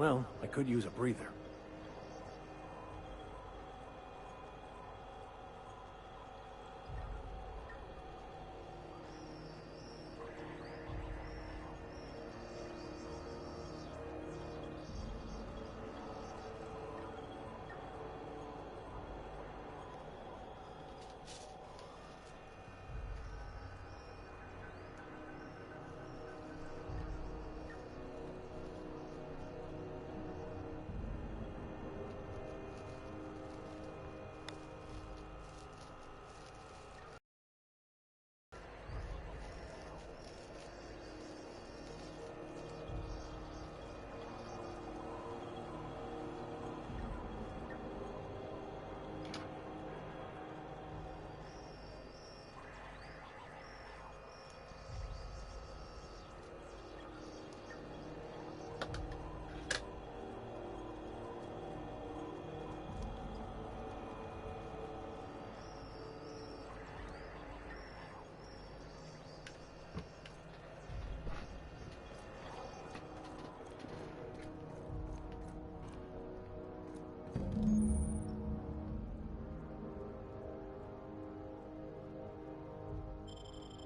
Well, I could use a breather.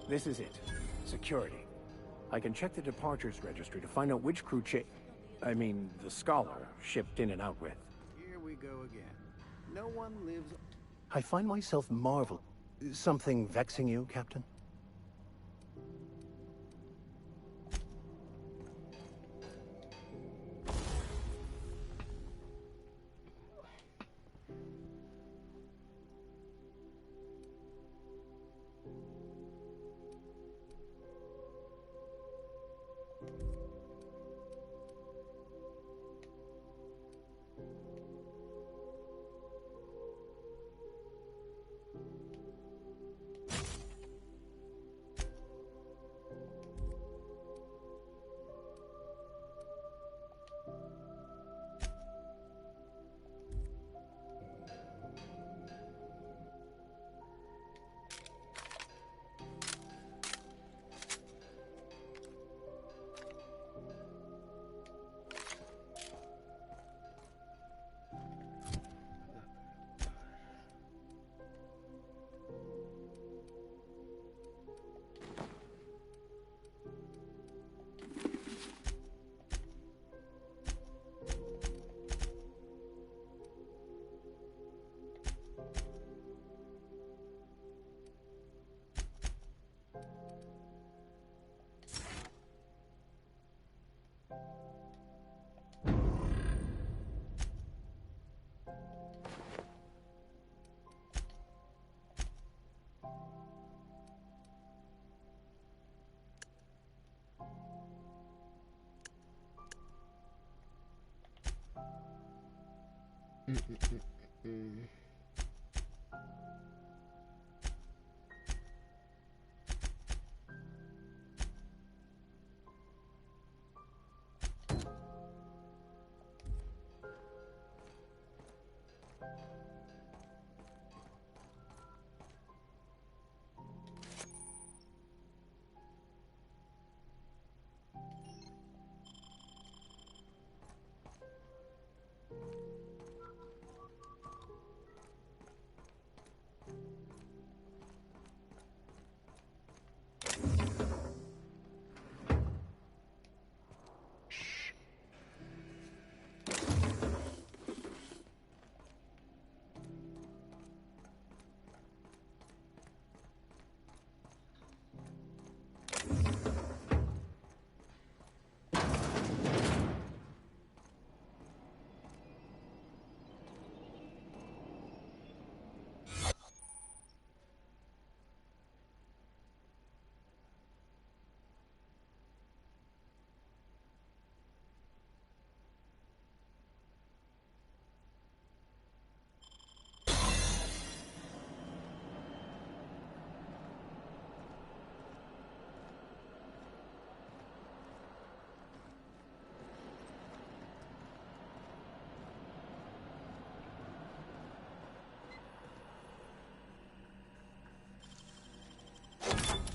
This is it. Security. I can check the departures registry to find out which crew the Scholar shipped in and out with. Here we go again. No one lives... I find myself marvel. Something vexing you, Captain?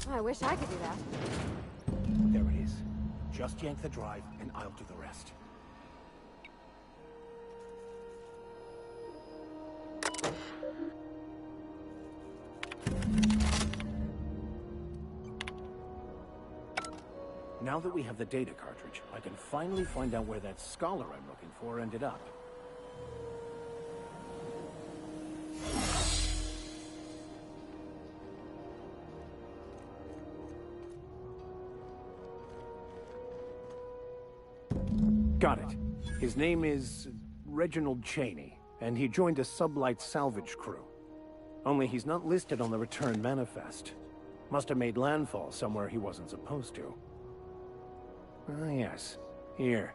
I wish I could do that. There it is. Just yank the drive, and I'll do the rest. Now that we have the data cartridge, I can finally find out where that scholar I'm looking for ended up. Got it. His name is Reginald Cheney, and he joined a sublight salvage crew. Only he's not listed on the return manifest. Must have made landfall somewhere he wasn't supposed to. Ah, yes. Here.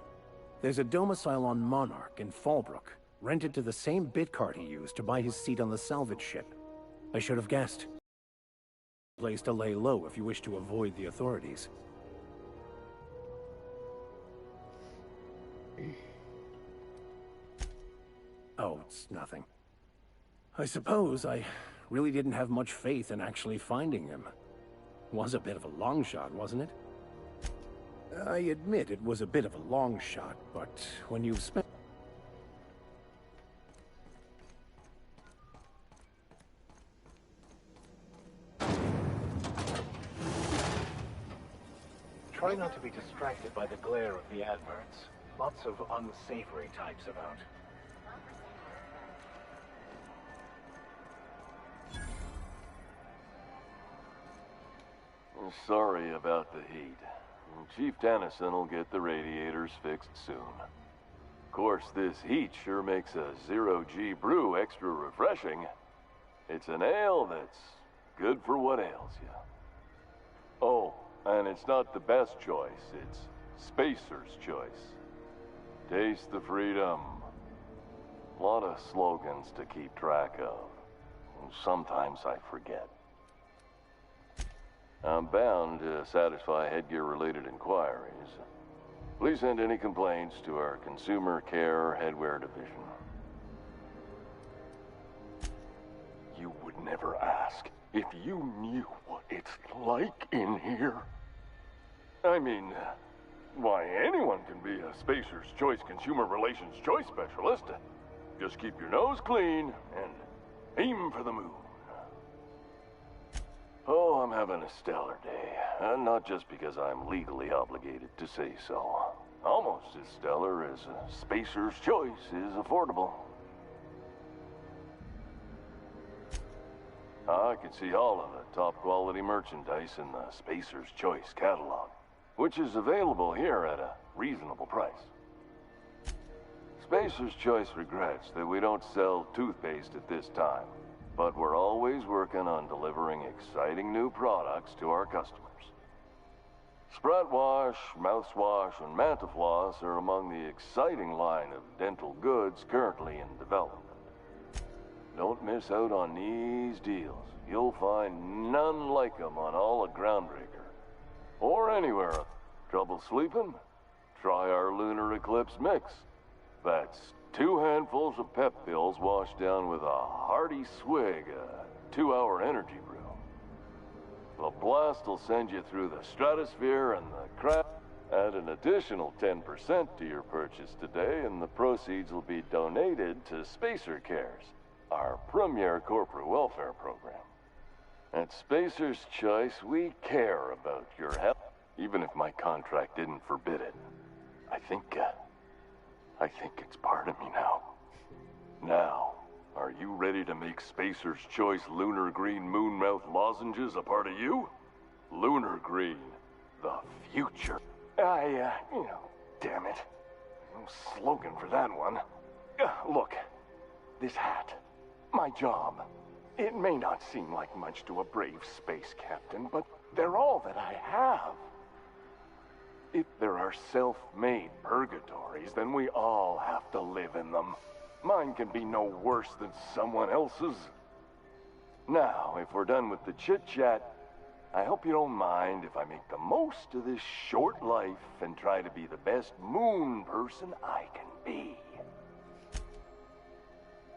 There's a domicile on Monarch in Fallbrook, rented to the same bit card he used to buy his seat on the salvage ship. I should have guessed. Place to lay low if you wish to avoid the authorities. Oh, it's nothing. I suppose I really didn't have much faith in actually finding him. Was a bit of a long shot, wasn't it? I admit it was a bit of a long shot, but when you've spent... Try not to be distracted by the glare of the adverts. Lots of unsavory types about. Sorry about the heat. Chief Dennison will get the radiators fixed soon. Of course, this heat sure makes a zero-G brew extra refreshing. It's an ale that's good for what ails you. Oh, and it's not the best choice. It's Spacer's choice. Taste the freedom. A lot of slogans to keep track of. Sometimes I forget. I'm bound to satisfy headgear-related inquiries. Please send any complaints to our Consumer Care Headwear Division. You would never ask if you knew what it's like in here. I mean, why, anyone can be a Spacer's Choice Consumer Relations Choice Specialist. Just keep your nose clean and aim for the moon. Oh, I'm having a stellar day. And not just because I'm legally obligated to say so. Almost as stellar as a Spacer's Choice is affordable. I can see all of the top quality merchandise in the Spacer's Choice catalog, which is available here at a reasonable price. Spacer's Choice regrets that we don't sell toothpaste at this time. But we're always working on delivering exciting new products to our customers. Sprat Wash, Mouthwash, and Mantafloss are among the exciting line of dental goods currently in development. Don't miss out on these deals. You'll find none like them on all of Groundbreaker. Or anywhere. Trouble sleeping? Try our Lunar Eclipse Mix. That's 2 handfuls of pep pills washed down with a hearty swig of 2-hour energy brew. The blast will send you through the stratosphere and the crap. Add an additional 10% to your purchase today, and the proceeds will be donated to Spacer Cares, our premier corporate welfare program. At Spacer's Choice, we care about your health, even if my contract didn't forbid it. I think it's part of me now. Now, are you ready to make Spacer's Choice Lunar Green Moonmouth lozenges a part of you? Lunar Green, the future. Damn it. No slogan for that one. Look, this hat, my job. It may not seem like much to a brave space captain, but they're all that I have. If there are self-made purgatories, then we all have to live in them. Mine can be no worse than someone else's. Now, if we're done with the chit-chat, I hope you don't mind if I make the most of this short life and try to be the best moon person I can be.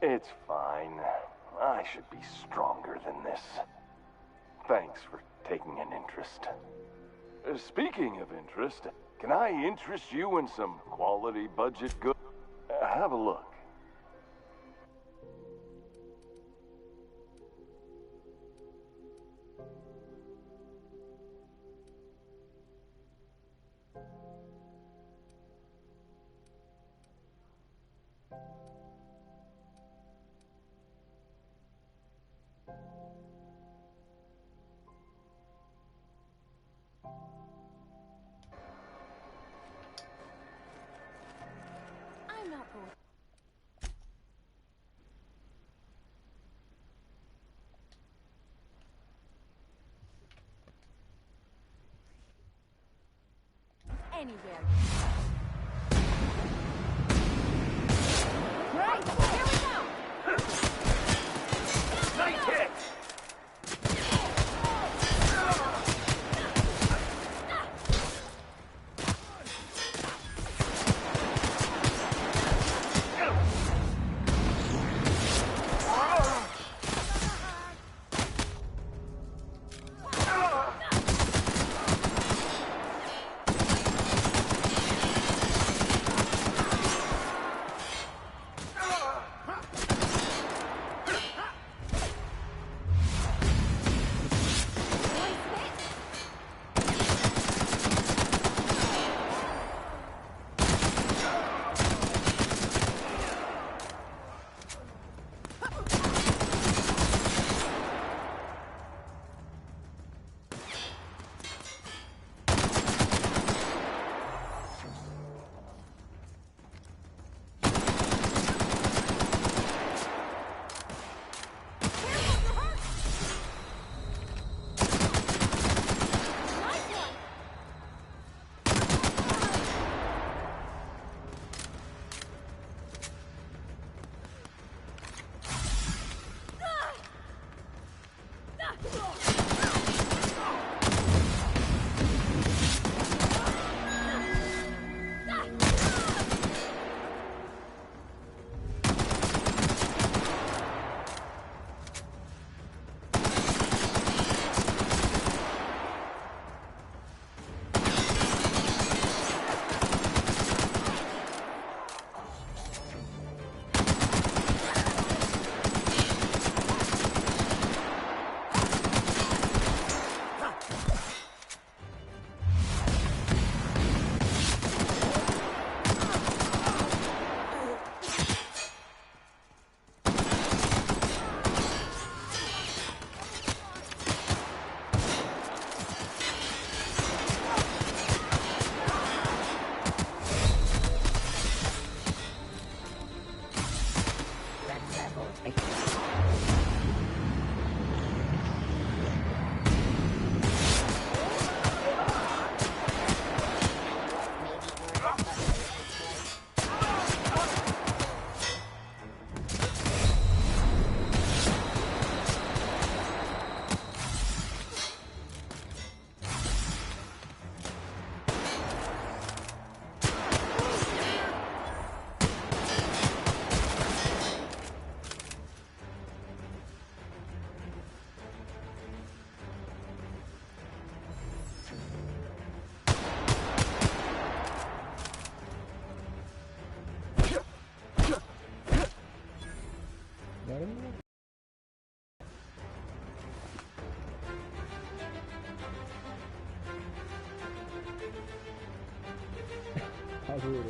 It's fine. I should be stronger than this. Thanks for taking an interest. Speaking of interest, can I interest you in some quality budget goods? Have a look. I'm not going. Anywhere. Right, here we go! Nice hit! Juro.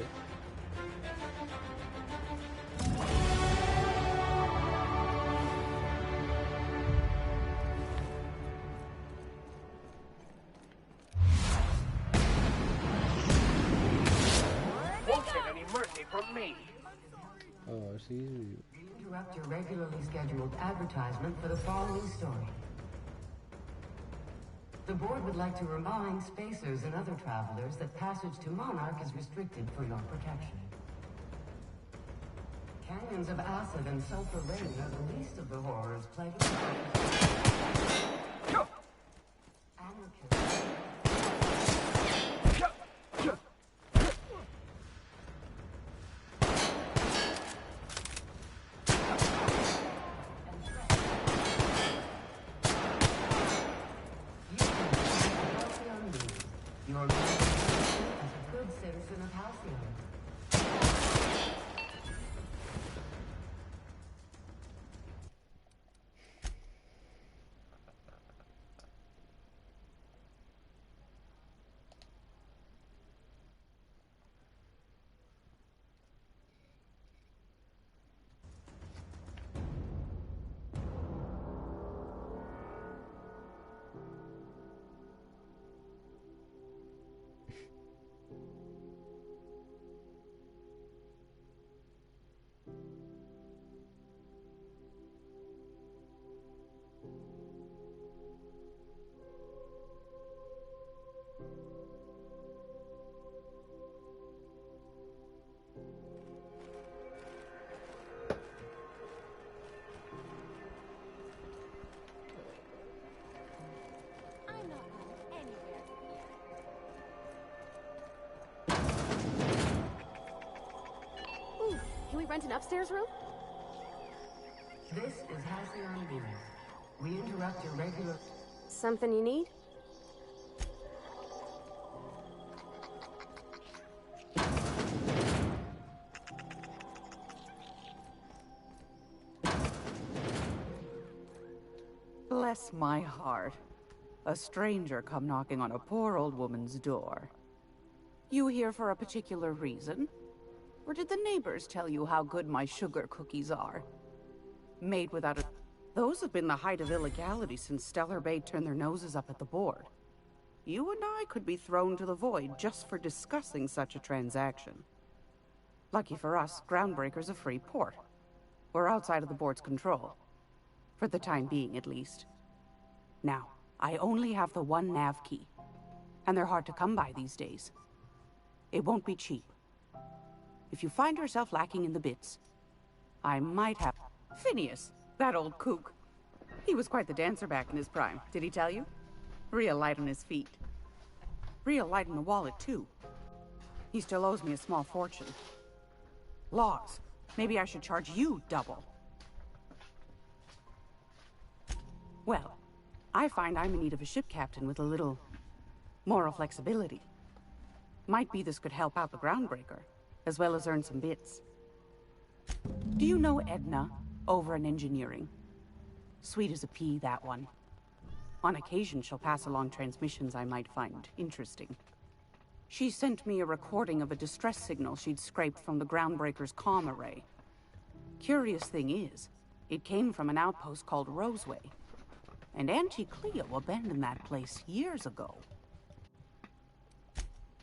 Won't take any mercy from me. Oh, sí. Interrupt your regularly scheduled advertisement for the following story. The board would like to remind spacers and other travelers that passage to Monarch is restricted for your protection. Canyons of acid and sulfur rain are the least of the horrors plaguing the anarchists. Your as a good citizen of Halcyon. rent an upstairs room? This is Halcyon News. We interrupt your regular... Something you need? Bless my heart. A stranger come knocking on a poor old woman's door. You here for a particular reason? Or did the neighbors tell you how good my sugar cookies are? Made without a... Those have been the height of illegality since Stellar Bay turned their noses up at the board. You and I could be thrown to the void just for discussing such a transaction. Lucky for us, Groundbreaker's a free port. We're outside of the board's control. For the time being, at least. Now, I only have the one nav key. And they're hard to come by these days. It won't be cheap. If you find yourself lacking in the bits, I might have... Phineas, that old kook. He was quite the dancer back in his prime, did he tell you? Real light on his feet. Real light in the wallet, too. He still owes me a small fortune. Laws. Maybe I should charge you double. Well, I find I'm in need of a ship captain with a little moral flexibility. Might be this could help out the Groundbreaker, as well as earn some bits. Do you know Edna, over in engineering? Sweet as a pea, that one. On occasion, she'll pass along transmissions I might find interesting. She sent me a recording of a distress signal she'd scraped from the Groundbreaker's comm array. Curious thing is, it came from an outpost called Roseway. And Auntie Cleo abandoned that place years ago.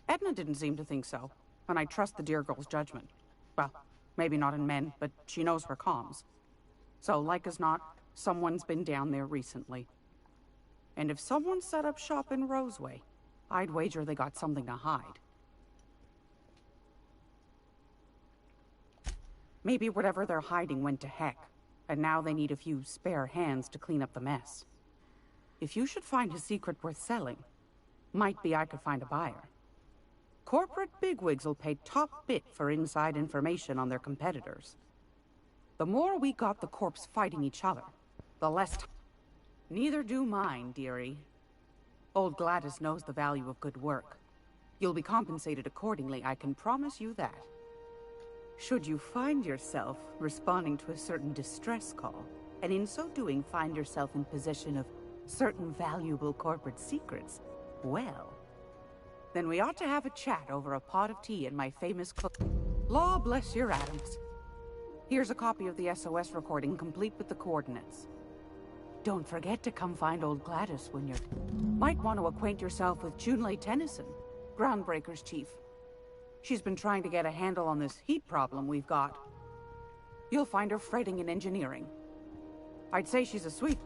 Edna didn't seem to think so, and I trust the dear girl's judgment. Well, maybe not in men, but she knows her comms. So, like as not, someone's been down there recently. And if someone set up shop in Roseway, I'd wager they got something to hide. Maybe whatever they're hiding went to heck, and now they need a few spare hands to clean up the mess. If you should find a secret worth selling, might be I could find a buyer. Corporate bigwigs will pay top bit for inside information on their competitors. The more we got the corps fighting each other, the less Neither do mine, dearie. Old Gladys knows the value of good work. You'll be compensated accordingly, I can promise you that. Should you find yourself responding to a certain distress call, and in so doing find yourself in possession of certain valuable corporate secrets, well, then we ought to have a chat over a pot of tea in my famous cook. Law bless your Adams. Here's a copy of the SOS recording, complete with the coordinates. Don't forget to come find old Gladys when you're... Might want to acquaint yourself with Junlei Tennyson, Groundbreaker's chief. She's been trying to get a handle on this heat problem we've got. You'll find her fretting in engineering. I'd say she's a sweet...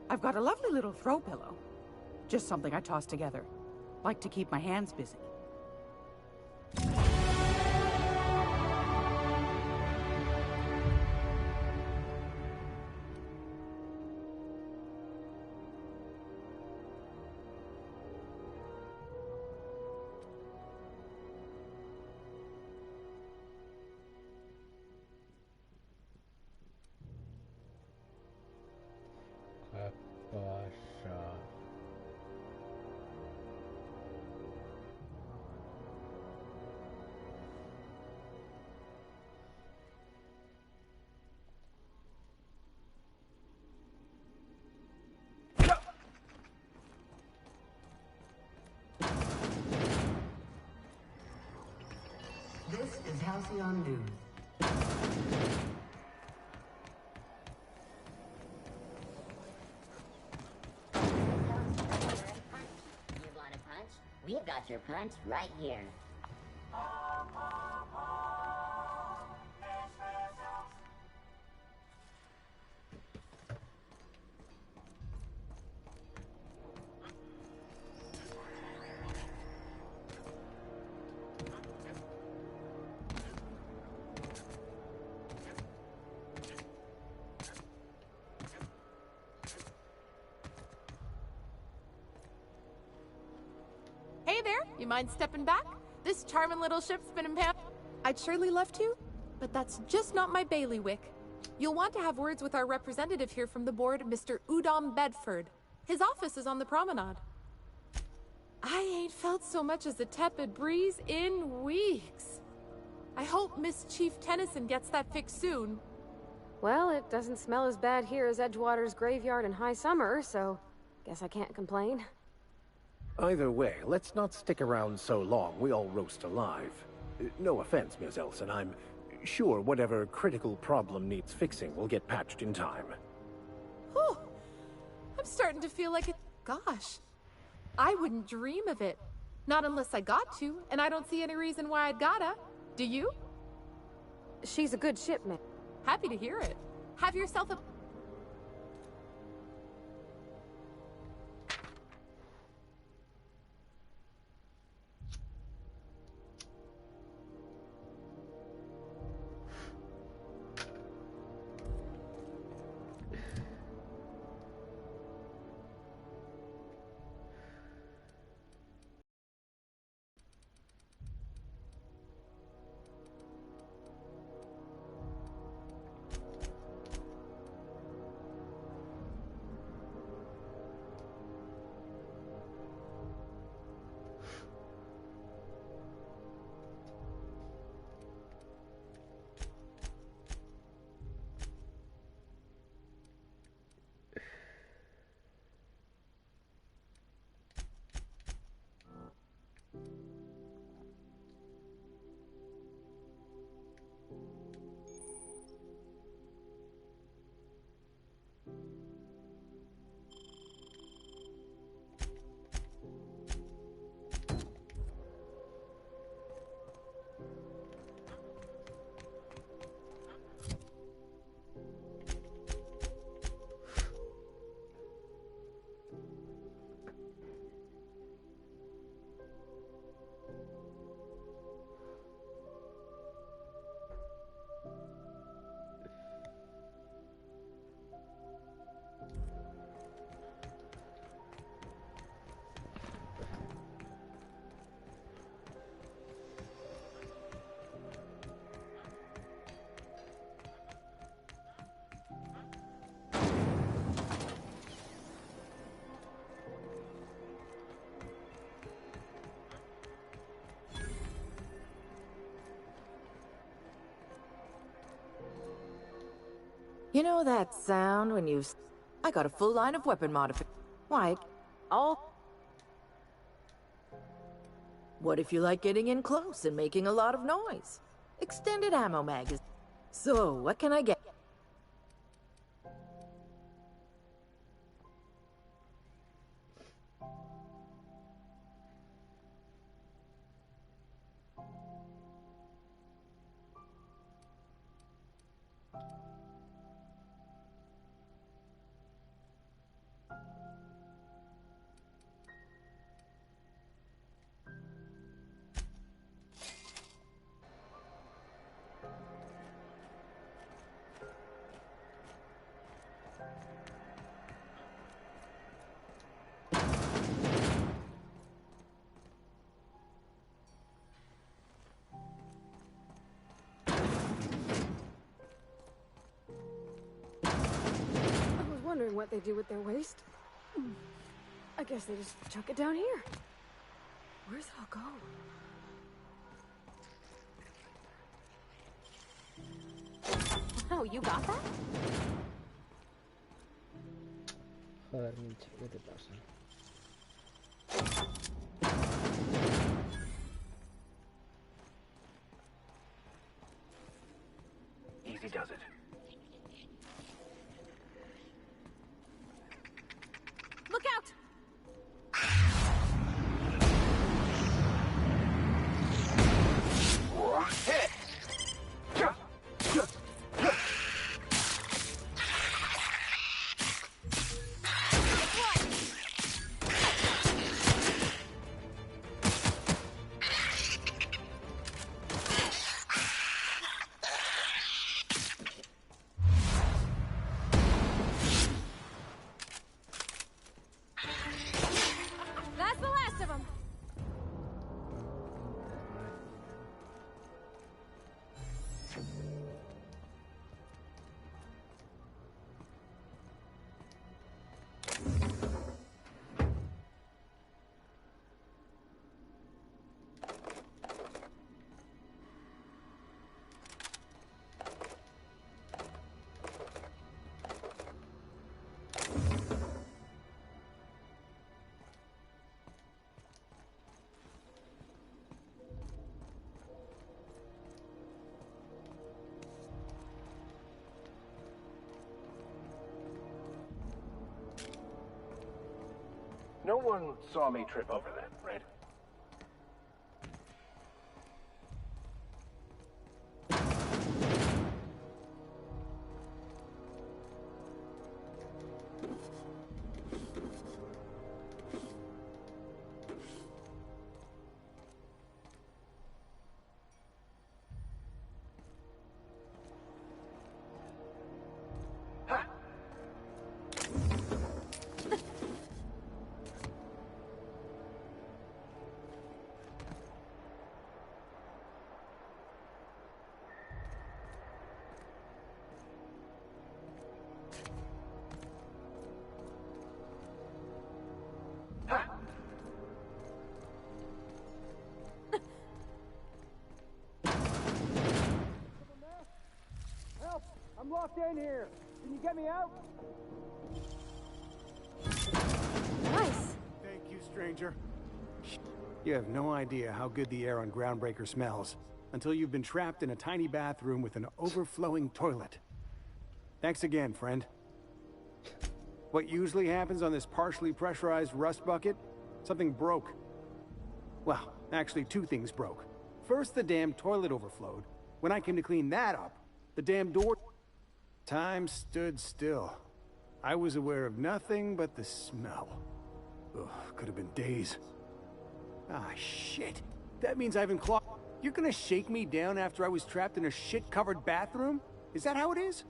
I've got a lovely little throw pillow. Just something I toss together. Like to keep my hands busy. This is Halcyon News. You want a punch? We've got your punch right here. Hey there, you mind stepping back? This charming little ship's been impounded. I'd surely love to. but that's just not my bailiwick. You'll want to have words with our representative here from the board, Mr. Udom Bedford. His office is on the promenade. I ain't felt so much as a tepid breeze in weeks. I hope Miss Chief Tennyson gets that fixed soon. Well, it doesn't smell as bad here as Edgewater's graveyard in high summer, so guess I can't complain. Either way, let's not stick around so long we all roast alive. No offense, Ms. Elson, I'm sure whatever critical problem needs fixing will get patched in time. Whew. I'm starting to feel like it. Gosh, I wouldn't dream of it. Not unless I got to, and I don't see any reason why I'd gotta. Do you? She's a good shipmate. Happy to hear it. Have yourself a... You know that sound when you... I got a full line of weapon modifications. Why? All... What if you like getting in close and making a lot of noise? Extended ammo magazine. So, what can I get? Wondering what they do with their waste. I guess they just chuck it down here. Where's it all go? Oh, you got that? Joder, Mincha, ¿qué te pasa? Easy does it. Look out! No one saw me trip over that, right? Help! I'm locked in here. Can you get me out? Nice. Thank you, stranger. You have no idea how good the air on Groundbreaker smells until you've been trapped in a tiny bathroom with an overflowing toilet. Thanks again, friend. What usually happens on this partially pressurized rust bucket? Something broke. Well, actually 2 things broke. First, the damn toilet overflowed. When I came to clean that up, the damn door... Time stood still. I was aware of nothing but the smell. Ugh, could have been days. Ah, shit. That means I've clawed... You're gonna shake me down after I was trapped in a shit-covered bathroom? Is that how it is?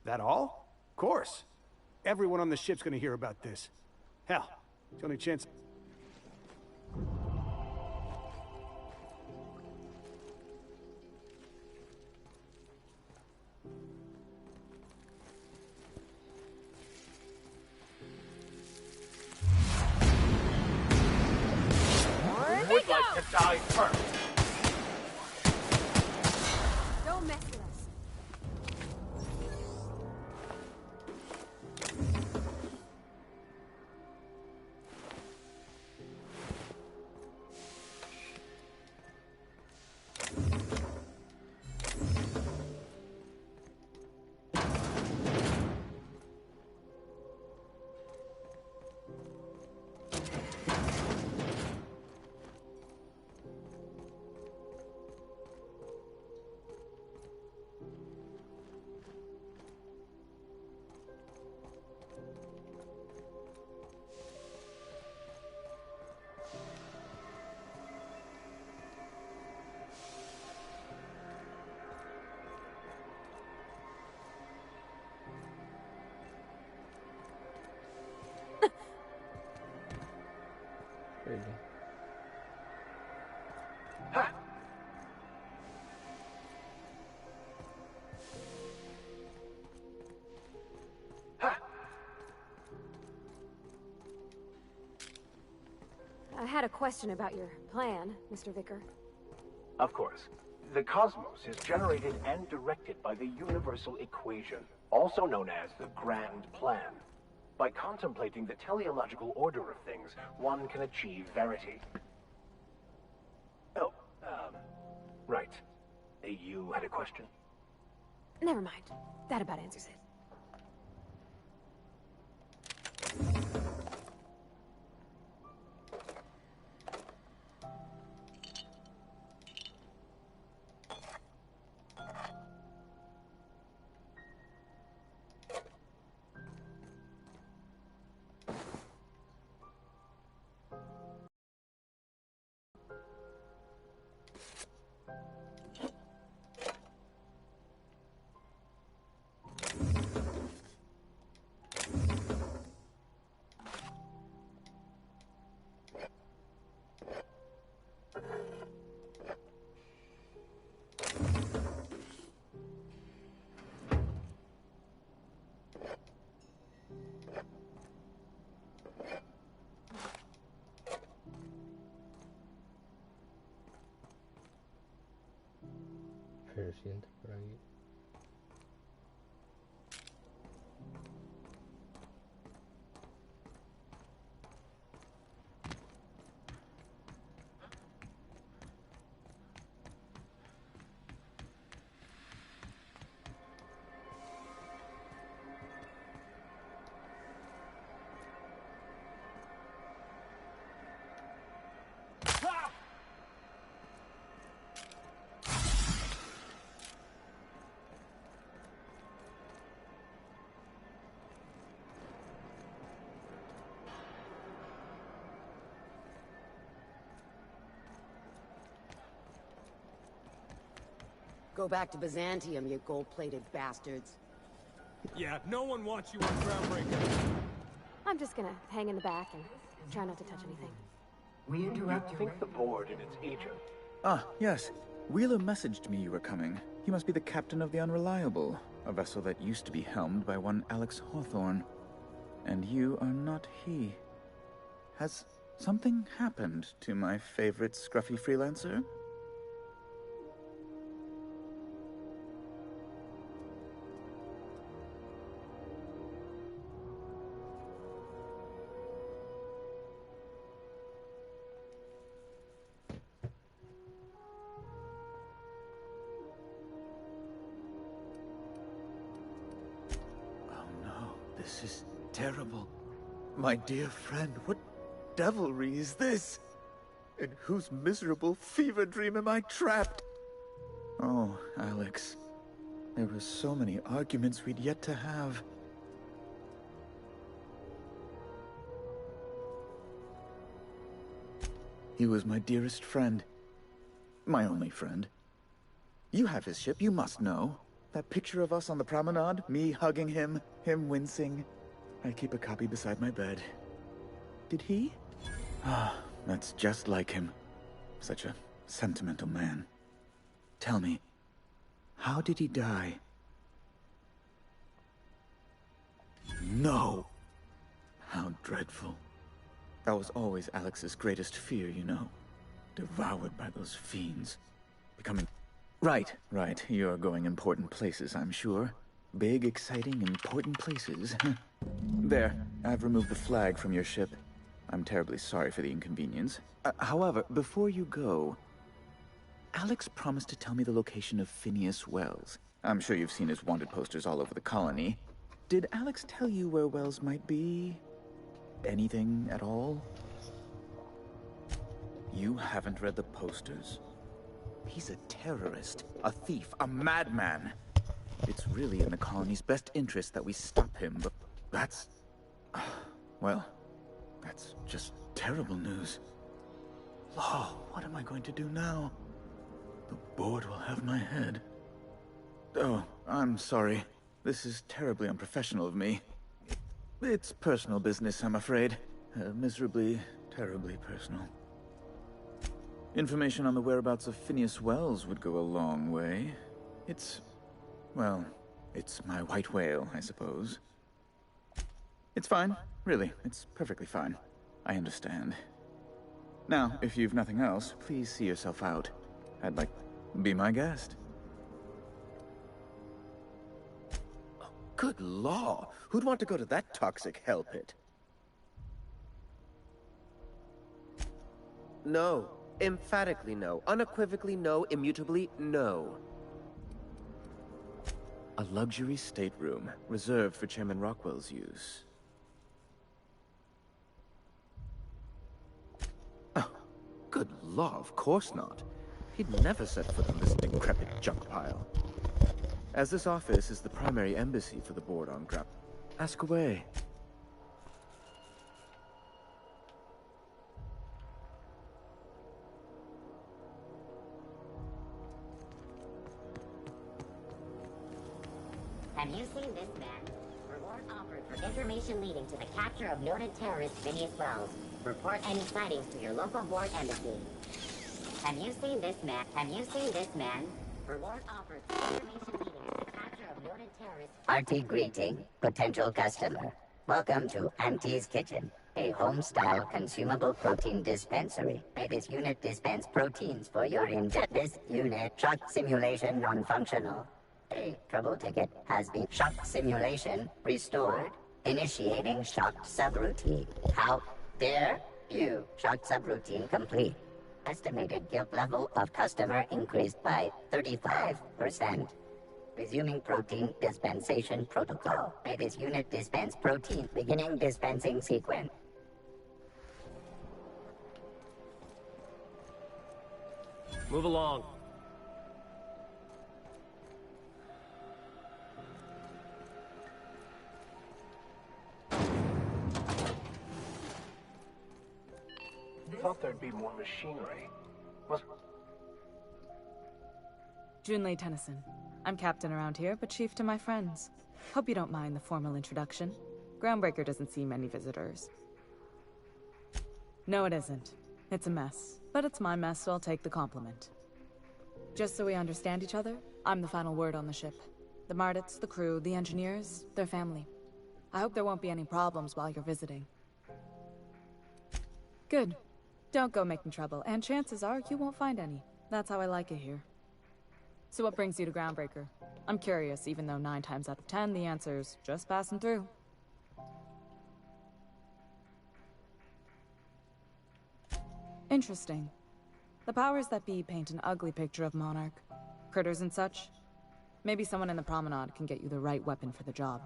That all? Of course. Everyone on the ship's gonna hear about this. Hell, it's the only chance... Would like to die first. Don't mess with us. Really? I had a question about your plan, Mr. Vicar. Of course. The cosmos is generated and directed by the universal equation, also known as the Grand Plan. By contemplating the teleological order of things, one can achieve verity. Oh, right. You had a question? Never mind. That about answers it. Pero siento por aquí. Go back to Byzantium, you gold-plated bastards. Yeah, no one wants you on Groundbreaker. I'm just gonna hang in the back and try not to touch anything. We interrupt your... The board in its Egypt. Ah, yes. Wheeler messaged me you were coming. He must be the captain of the Unreliable, a vessel that used to be helmed by one Alex Hawthorne. And you are not he. Has something happened to my favorite scruffy freelancer? This is terrible. My dear friend, what devilry is this? In whose miserable fever dream am I trapped? Oh, Alex. There were so many arguments we'd yet to have. He was my dearest friend. My only friend. You have his ship, you must know. That picture of us on the promenade, me hugging him, him wincing. I keep a copy beside my bed. Did he? Ah, that's just like him. Such a sentimental man. Tell me, how did he die? No! How dreadful. That was always Alex's greatest fear, you know. Devoured by those fiends. Becoming... Right. You're going important places, I'm sure. Big, exciting, important places. There, I've removed the flag from your ship. I'm terribly sorry for the inconvenience. However, before you go, Alex promised to tell me the location of Phineas Wells. I'm sure you've seen his wanted posters all over the colony. Did Alex tell you where Wells might be? Anything at all? You haven't read the posters? He's a terrorist, a thief, a madman. It's really in the colony's best interest that we stop him, but that's... well, that's just terrible news. Law, what am I going to do now? The board will have my head. Oh, I'm sorry. This is terribly unprofessional of me. It's personal business, I'm afraid. Miserably, terribly personal. Information on the whereabouts of Phineas Wells would go a long way. Well, it's my white whale, I suppose. It's fine, really. It's perfectly fine. I understand. Now, if you've nothing else, please see yourself out. I'd like be my guest. Oh, good law! Who'd want to go to that toxic hell pit? No. Emphatically no. Unequivocally no. Immutably no. A luxury stateroom, reserved for Chairman Rockwell's use. Oh, good law, of course not. He'd never set foot on this decrepit junk pile. As this office is the primary embassy for the board on Grap, ask away. Have you seen this man? Reward offered for information leading to the capture of noted terrorist Phineas Wells. Report any sightings to your local board embassy. Have you seen this man? Have you seen this man? Reward offered for information leading to the capture of noted terrorist... Hearty greeting, potential customer. Welcome to Auntie's Kitchen, a home-style consumable protein dispensary. May this unit dispense proteins for your ingest. This unit, shock simulation non-functional. A trouble ticket has been shock simulation restored. Initiating shock subroutine. How dare you? Shock subroutine complete. Estimated guilt level of customer increased by 35%. Resuming protein dispensation protocol. May this unit dispense protein. Beginning dispensing sequence. Move along. Thought there'd be more machinery. Junlei Tennyson. I'm captain around here, but chief to my friends. Hope you don't mind the formal introduction. Groundbreaker doesn't see many visitors. No, it isn't. It's a mess. But it's my mess, so I'll take the compliment. Just so we understand each other, I'm the final word on the ship. The Mardits, the crew, the engineers, their family. I hope there won't be any problems while you're visiting. Good. Don't go making trouble, and chances are you won't find any. That's how I like it here. So what brings you to Groundbreaker? I'm curious, even though 9 times out of 10 the answer's just passing through. Interesting. The powers that be paint an ugly picture of Monarch. Critters and such. Maybe someone in the promenade can get you the right weapon for the job.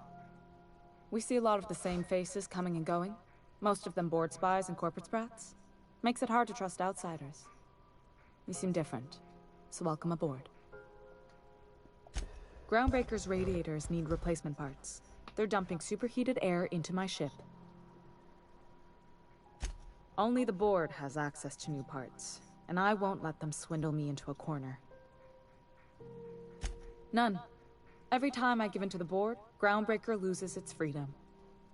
We see a lot of the same faces coming and going. Most of them board spies and corporate sprats. Makes it hard to trust outsiders. You seem different, so welcome aboard. Groundbreaker's radiators need replacement parts. They're dumping superheated air into my ship. Only the board has access to new parts, and I won't let them swindle me into a corner. None. Every time I give in to the board, Groundbreaker loses its freedom.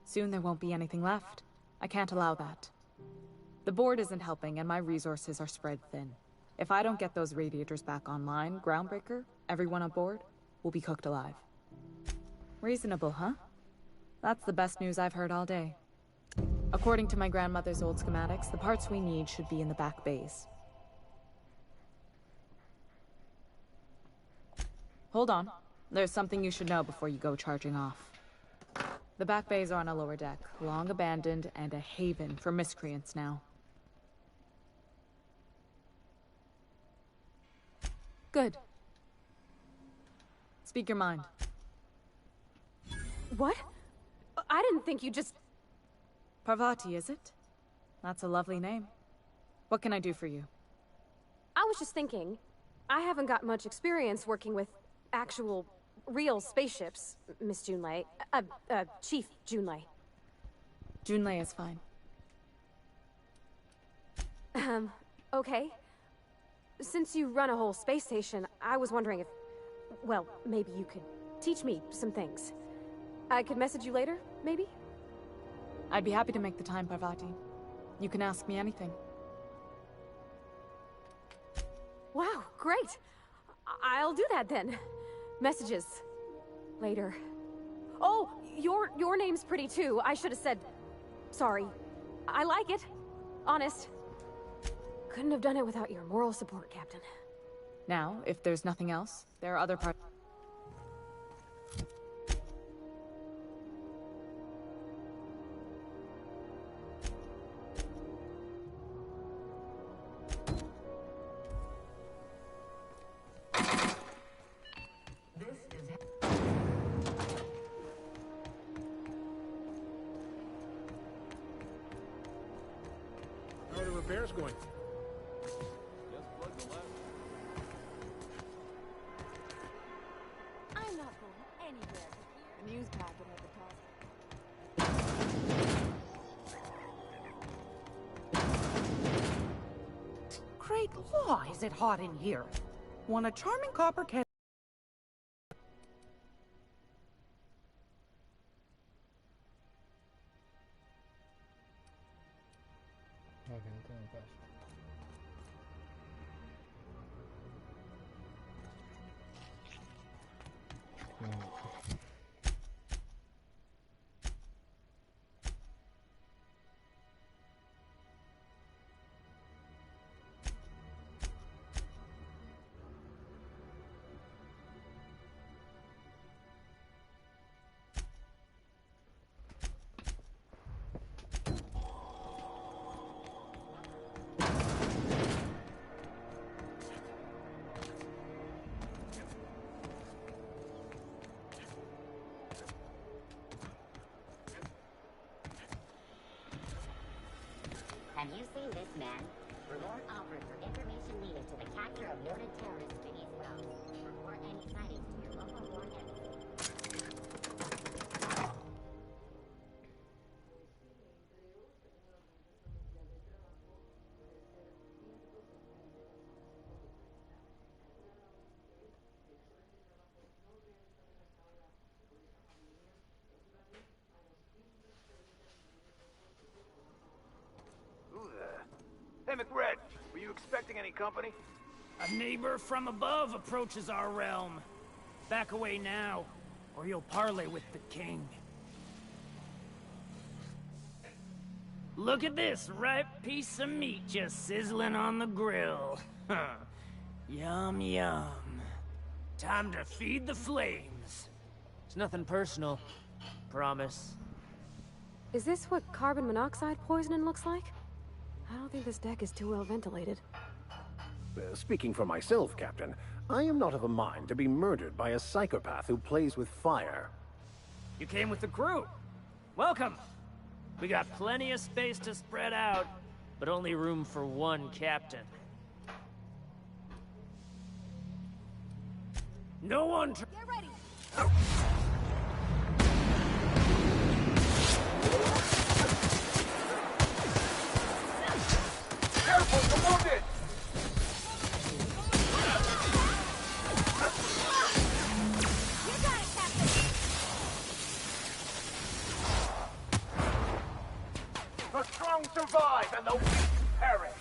Soon there won't be anything left. I can't allow that. The board isn't helping, and my resources are spread thin. If I don't get those radiators back online, Groundbreaker, everyone on board, will be cooked alive. Reasonable, huh? That's the best news I've heard all day. According to my grandmother's old schematics, the parts we need should be in the back bays. Hold on. There's something you should know before you go charging off. The back bays are on a lower deck, long abandoned and a haven for miscreants now. Good. Speak your mind. What? I didn't think you just... Parvati, is it? That's a lovely name. What can I do for you? I was just thinking, I haven't got much experience working with actual, real spaceships, Miss Junlei. Chief Junlei. Junlei is fine. Okay. Since you run a whole space station, I was wondering if... Well, maybe you could teach me some things. I could message you later, maybe? I'd be happy to make the time, Parvati. You can ask me anything. Wow, great! I'll do that then. Messages. Later. Oh, your name's pretty too. I should have said... Sorry. I like it. Honest. Couldn't have done it without your moral support, Captain. Now, if there's nothing else, there are other parts... How are the repairs going? I'm not going anywhere. The news packet at the top. Great law, is it hot in here? Want a charming copper can... Ok, não tem caixa. Have you seen this man? Reward offered for information leading to the capture of noted terrorist beneath Wells. Report any sightings to your local board embassy. expecting any company? A neighbor from above approaches our realm. Back away now, or you'll parley with the king. Look at this ripe piece of meat just sizzling on the grill. Yum, yum. Time to feed the flames. It's nothing personal. Promise. Is this what carbon monoxide poisoning looks like? I don't think this deck is too well ventilated. Speaking for myself, Captain, I am not of a mind to be murdered by a psychopath who plays with fire. You came with the crew. Welcome. We got plenty of space to spread out, but only room for one captain. No one... Get ready! Careful, the wounded! You got it, Captain! The strong survive and the weak perish!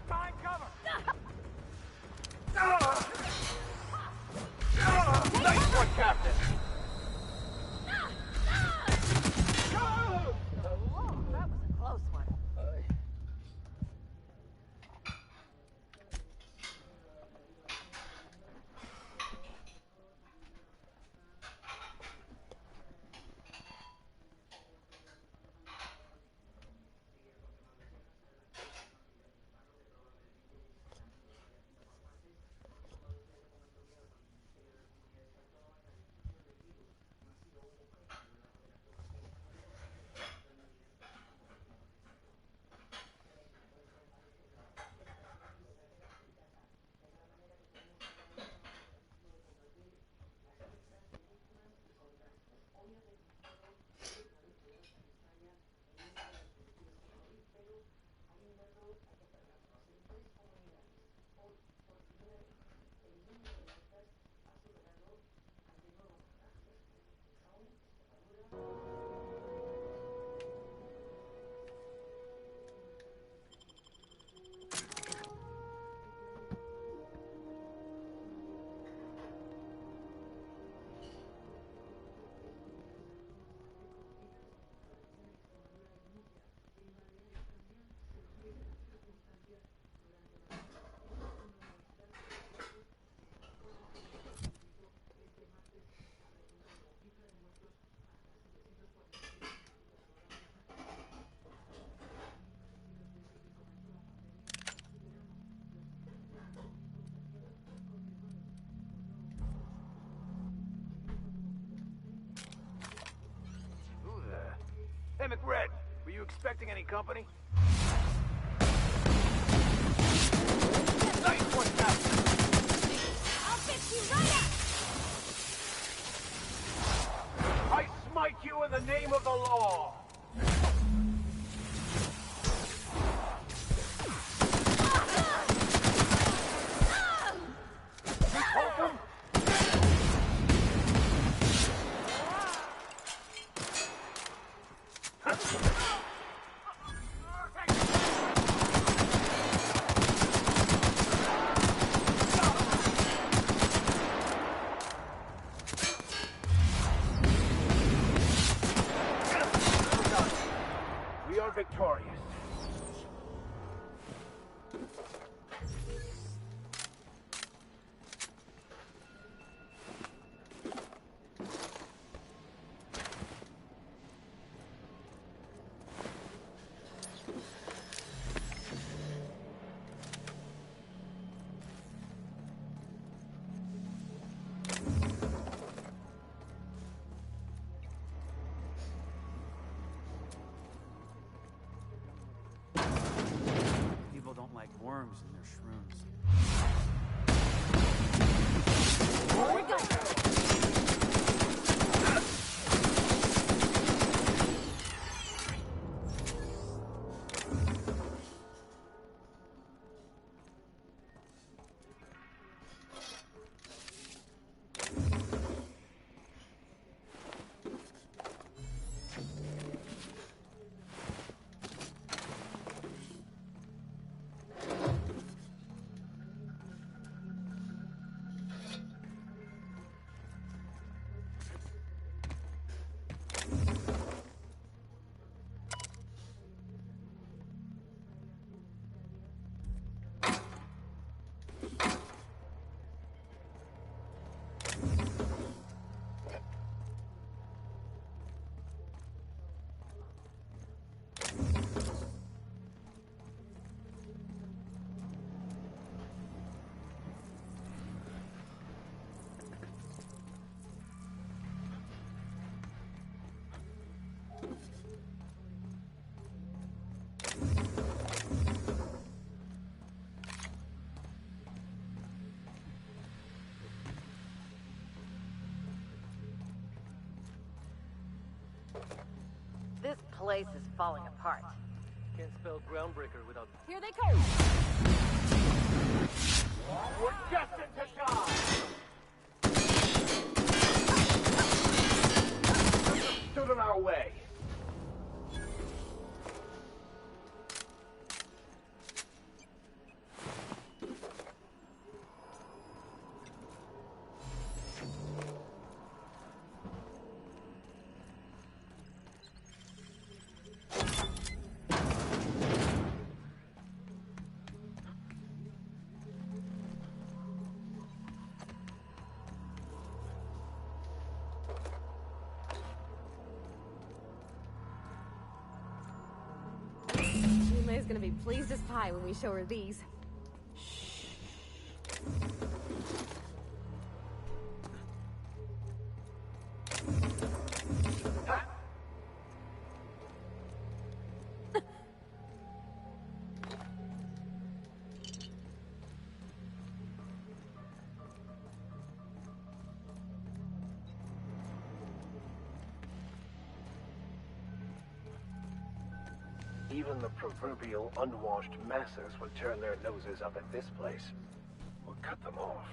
Find cover! Nice one, Captain! That was a close one. Hey, McRed, were you expecting any company? Nice one, Captain! I'll fix you right up! I smite you in the name of the law! place is falling apart. Can't spell groundbreaker without... Here they come! We're destined to die! Stood in our way. May's gonna be pleased as pie when we show her these. Even the proverbial unwashed masses would turn their noses up at this place. Or cut them off.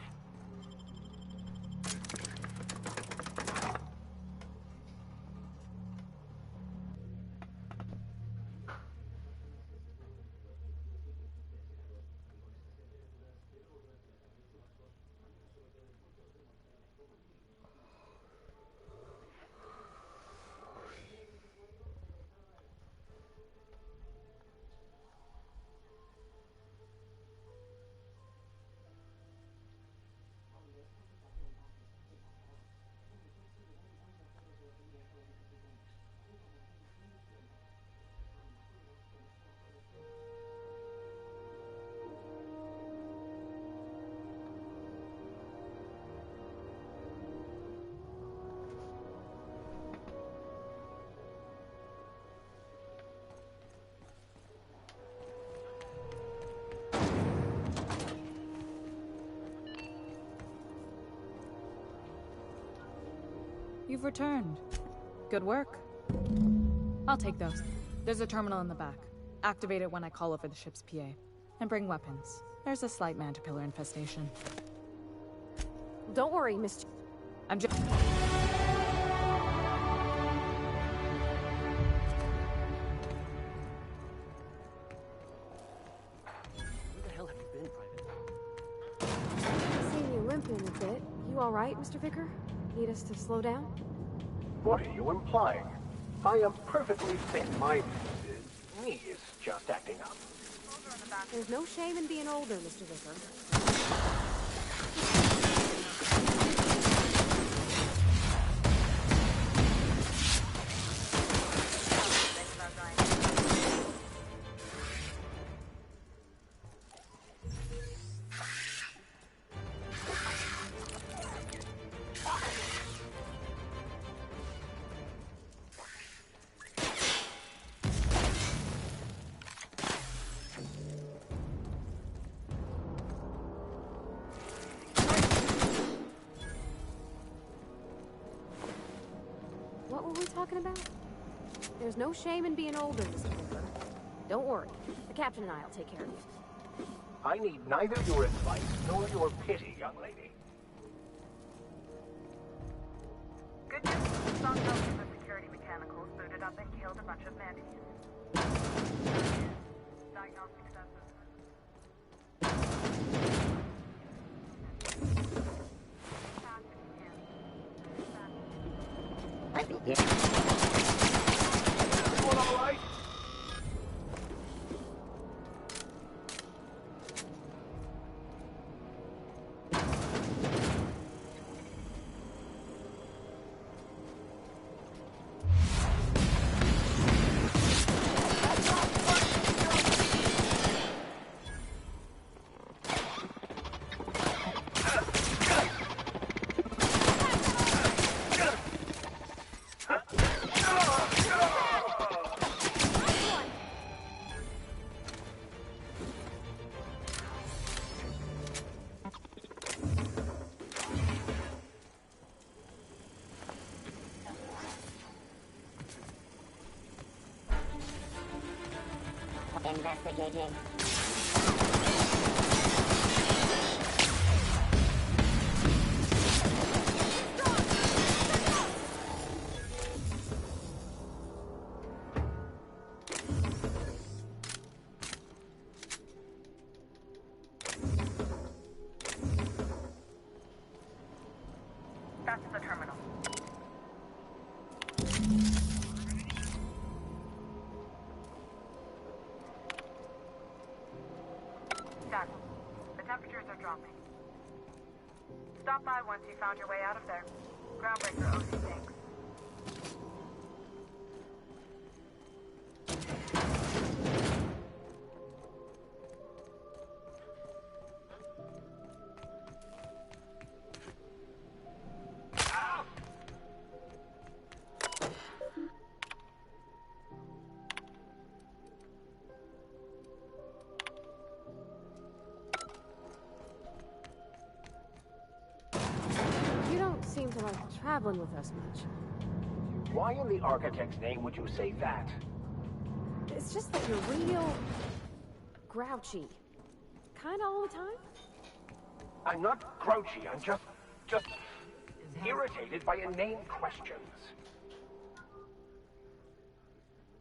You've returned. Good work. I'll take those. There's a terminal in the back. Activate it when I call over the ship's PA. And bring weapons. There's a slight mantipillar infestation. Don't worry, Miss... I'm just... Who the hell have you been, Private? I've seen you limping a bit. You alright, Mr. Vicker? Need us to slow down? What are you implying? I am perfectly fit. My knee is just acting up. There's no shame in being older, Mr. Vicker. What were we talking about? There's no shame in being older, Mr. Vicker. Don't worry. The captain and I'll take care of you. I need neither your advice nor your pity, young lady. Good news. Some of the security mechanicals booted up and killed a bunch of mantis. Diagnostic Everyone all right? investigating. Back to the terminal. Done. The temperatures are dropping. Stop by once you found your way out of there. Groundbreaker owes you thanks. You don't seem to like traveling with us much. Why in the architect's name would you say that? It's just that you're real grouchy. Kinda all the time. I'm not grouchy, I'm just irritated by inane questions.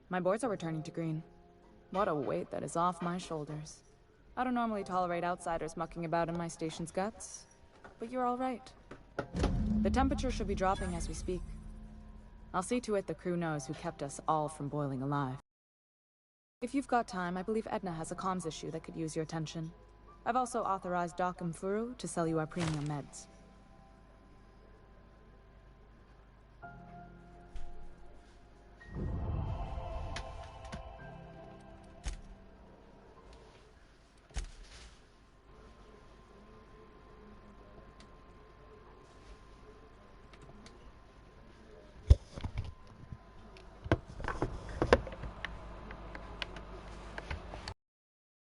My boards are returning to green. What a weight that is off my shoulders. I don't normally tolerate outsiders mucking about in my station's guts, but you're all right. The temperature should be dropping as we speak. I'll see to it the crew knows who kept us all from boiling alive. If you've got time, I believe Edna has a comms issue that could use your attention. I've also authorized Doc and Furu to sell you our premium meds.